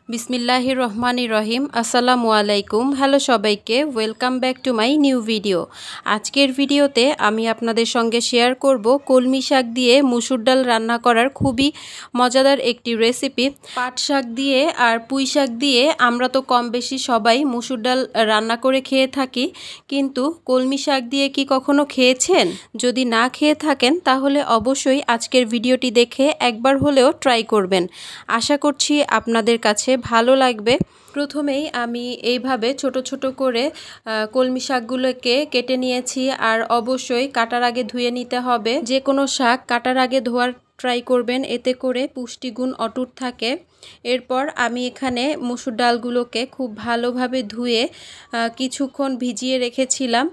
বিসমিল্লাহির রহমানির রহিম। আসসালামু আলাইকুম। হ্যালো সবাইকে, welcome back to my new video. আজকের ভিডিওতে আমি আপনাদের সঙ্গে শেয়ার করব কলমি শাক দিয়ে মুসুর ডাল রান্না করার খুবই মজাদার একটি রেসিপি। পাট শাক দিয়ে আর পুঁই শাক দিয়ে আমরা তো কম বেশি সবাই মুসুর ডাল রান্না করে খেয়ে থাকি, কিন্তু কলমি শাক দিয়ে কি কখনো খেয়েছেন? যদি না খেয়ে থাকেন তাহলে অবশ্যই আজকের ভিডিওটি দেখে একবার হলেও ট্রাই করবেন। আশা করছি আপনাদের কাছে ভালো লাগবে। প্রথমেই আমি এইভাবে ছোট ছোট করে কলমি শাকগুলোকে কেটে নিয়েছি, আর অবশ্যই কাটার আগে ধুয়ে নিতে হবে। যে কোনো শাক কাটার আগে ধোয়ার ট্রাই করবেন, এতে করে পুষ্টিগুণ অটুট থাকে। এরপর আমি এখানে মুসুর ডালগুলোকে খুব ভালোভাবে ধুয়ে কিছুক্ষণ ভিজিয়ে রেখেছিলাম।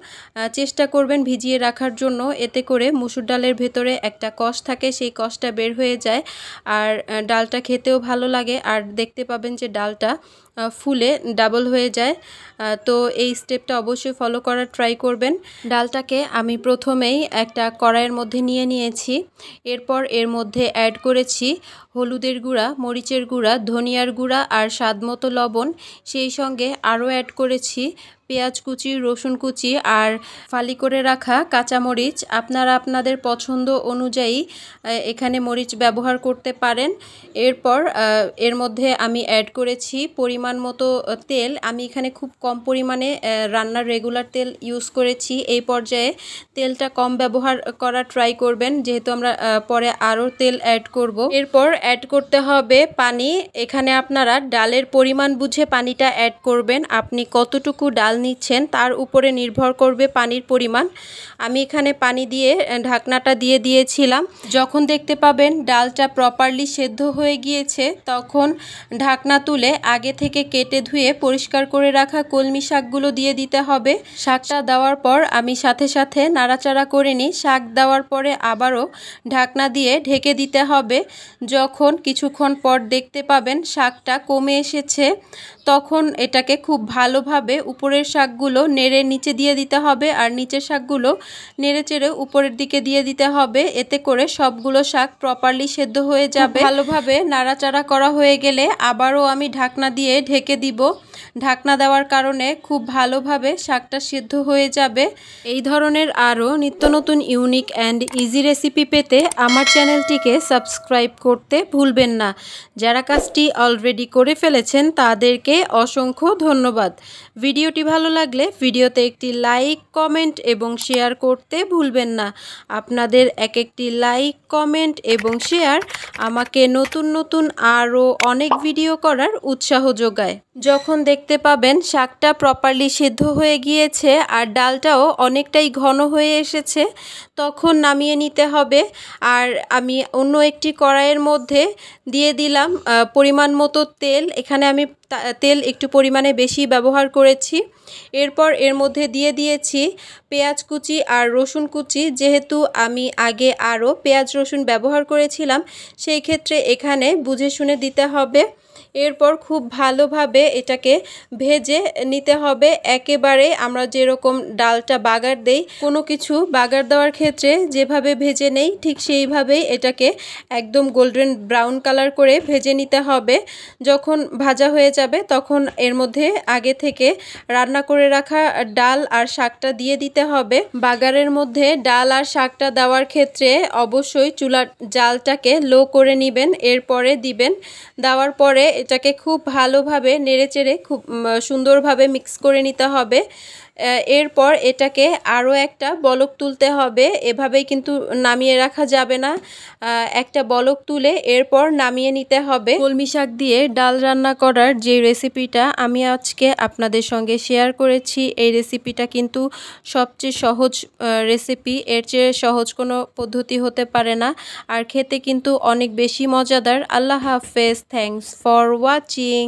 চেষ্টা করবেন ভিজিয়ে রাখার জন্য, এতে করে মুসুর ডালের ভেতরে একটা কষ থাকে, সেই কষটা বের হয়ে যায় আর ডালটা খেতেও ভালো লাগে, আর দেখতে পাবেন যে ডালটা ফুলে ডাবল হয়ে যায়। তো এই স্টেপটা অবশ্যই ফলো করার ট্রাই করবেন। ডালটাকে আমি প্রথমেই একটা কড়াইয়ের মধ্যে নিয়ে নিয়েছি। এরপর এর মধ্যে অ্যাড করেছি হলুদের গুঁড়া, মরিচের গুঁড়া, ধনিয়ার গুঁড়া আর স্বাদমতো লবণ। সেই সঙ্গে আরও অ্যাড করেছি পেঁয়াজ কুচি, রসুন কুচি আর ফালি করে রাখা কাঁচামরিচ। আপনারা আপনাদের পছন্দ অনুযায়ী এখানে মরিচ ব্যবহার করতে পারেন। এরপর এর মধ্যে আমি অ্যাড করেছি পরিমাণ মতো তেল। আমি এখানে খুব কম পরিমাণে রান্নার রেগুলার তেল ইউজ করেছি। এই পর্যায়ে তেলটা কম ব্যবহার করা ট্রাই করবেন, যেহেতু আমরা পরে আরও তেল অ্যাড করব। এরপর অ্যাড করতে হবে পানি। এখানে আপনারা ডালের পরিমাণ বুঝে পানিটা অ্যাড করবেন। আপনি কতটুকু ডাল নিচ্ছেন তার উপরে নির্ভর করবে পানির পরিমাণ। আমি এখানে পানি দিয়ে ঢাকনাটা দিয়ে দিয়েছিলাম। যখন দেখতে পাবেন ডালটা প্রপারলি সেদ্ধ হয়ে গিয়েছে, তখন ঢাকনা তুলে আগে থেকে কেটে ধুয়ে পরিষ্কার করে রাখা কলমি শাকগুলো দিয়ে দিতে হবে। শাকটা দেওয়ার পর আমি সাথে সাথে নাড়াচাড়া করে নিই। শাক দেওয়ার পরে আবারও ঢাকনা দিয়ে ঢেকে দিতে হবে। যখন কিছুক্ষণ পর দেখতে পাবেন শাকটা কমে এসেছে, তখন এটাকে খুব ভালোভাবে উপরের শাকগুলো নেড়ে নিচে দিয়ে দিতে হবে, আর নিচের শাকগুলো নেড়ে চেড়ে উপরের দিকে দিয়ে দিতে হবে। এতে করে সবগুলো শাক প্রপারলি সেদ্ধ হয়ে যাবে। ভালোভাবে নাড়াচাড়া করা হয়ে গেলে আবারও আমি ঢাকনা দিয়ে ঢেকে দিব। ঢাকনা দেওয়ার কারণে খুব ভালোভাবে শাকটা সেদ্ধ হয়ে যাবে। এই ধরনের আরও নিত্য নতুন ইউনিক অ্যান্ড ইজি রেসিপি পেতে আমার চ্যানেলটিকে সাবস্ক্রাইব করতে ভুলবেন না। যারা কাজটি অলরেডি করে ফেলেছেন তাদেরকে অসংখ্য ধন্যবাদ। ভিডিওটি ভালো লাগলে ভিডিওতে একটি লাইক, কমেন্ট এবং শেয়ার করতে ভুলবেন না। আপনাদের এক একটি লাইক, কমেন্ট এবং শেয়ার আমাকে নতুন নতুন আরও অনেক ভিডিও করার উৎসাহ যোগায়। যখন দেখতে পাবেন শাকটা প্রপারলি সেদ্ধ হয়ে গিয়েছে আর ডালটাও অনেকটাই ঘন হয়ে এসেছে, তখন নামিয়ে নিতে হবে। আর আমি অন্য একটি কড়াইয়ের মধ্যে দিয়ে দিলাম পরিমাণ মতো তেল। এখানে আমি তেল একটু পরিমাণে বেশি ব্যবহার করেছি। এরপর এর মধ্যে দিয়ে দিয়েছি পেঁয়াজ কুচি আর রসুন কুচি। যেহেতু আমি আগে আরও পেঁয়াজ রসুন ব্যবহার করেছিলাম, সেই ক্ষেত্রে এখানে বুঝে শুনে দিতে হবে। এরপর খুব ভালোভাবে এটাকে ভেজে নিতে হবে। একেবারে আমরা যেরকম ডালটা বাগার দেই, কোনো কিছু বাগার দেওয়ার ক্ষেত্রে যেভাবে ভেজে নেই, ঠিক সেইভাবেই এটাকে একদম গোল্ডেন ব্রাউন কালার করে ভেজে নিতে হবে। যখন ভাজা হয়ে যাবে তখন এর মধ্যে আগে থেকে রান্না করে রাখা ডাল আর শাকটা দিয়ে দিতে হবে। বাগারের মধ্যে ডাল আর শাকটা দেওয়ার ক্ষেত্রে অবশ্যই চুলার জালটাকে লো করে নেবেন, এরপরে দিবেন। দেওয়ার পরে এটাকে খুব ভালোভাবে নেড়েচেড়ে খুব সুন্দরভাবে মিক্স করে নিতে হবে। এরপর এটাকে আরও একটা বলক তুলতে হবে। এভাবেই কিন্তু নামিয়ে রাখা যাবে না, একটা বলক তুলে এরপর নামিয়ে নিতে হবে। কলমি শাক দিয়ে ডাল রান্না করার যে রেসিপিটা আমি আজকে আপনাদের সঙ্গে শেয়ার করেছি, এই রেসিপিটা কিন্তু সবচেয়ে সহজ রেসিপি। এর চেয়ে সহজ কোনো পদ্ধতি হতে পারে না, আর খেতে কিন্তু অনেক বেশি মজাদার। আল্লাহ হাফেজ। Thanks for watching.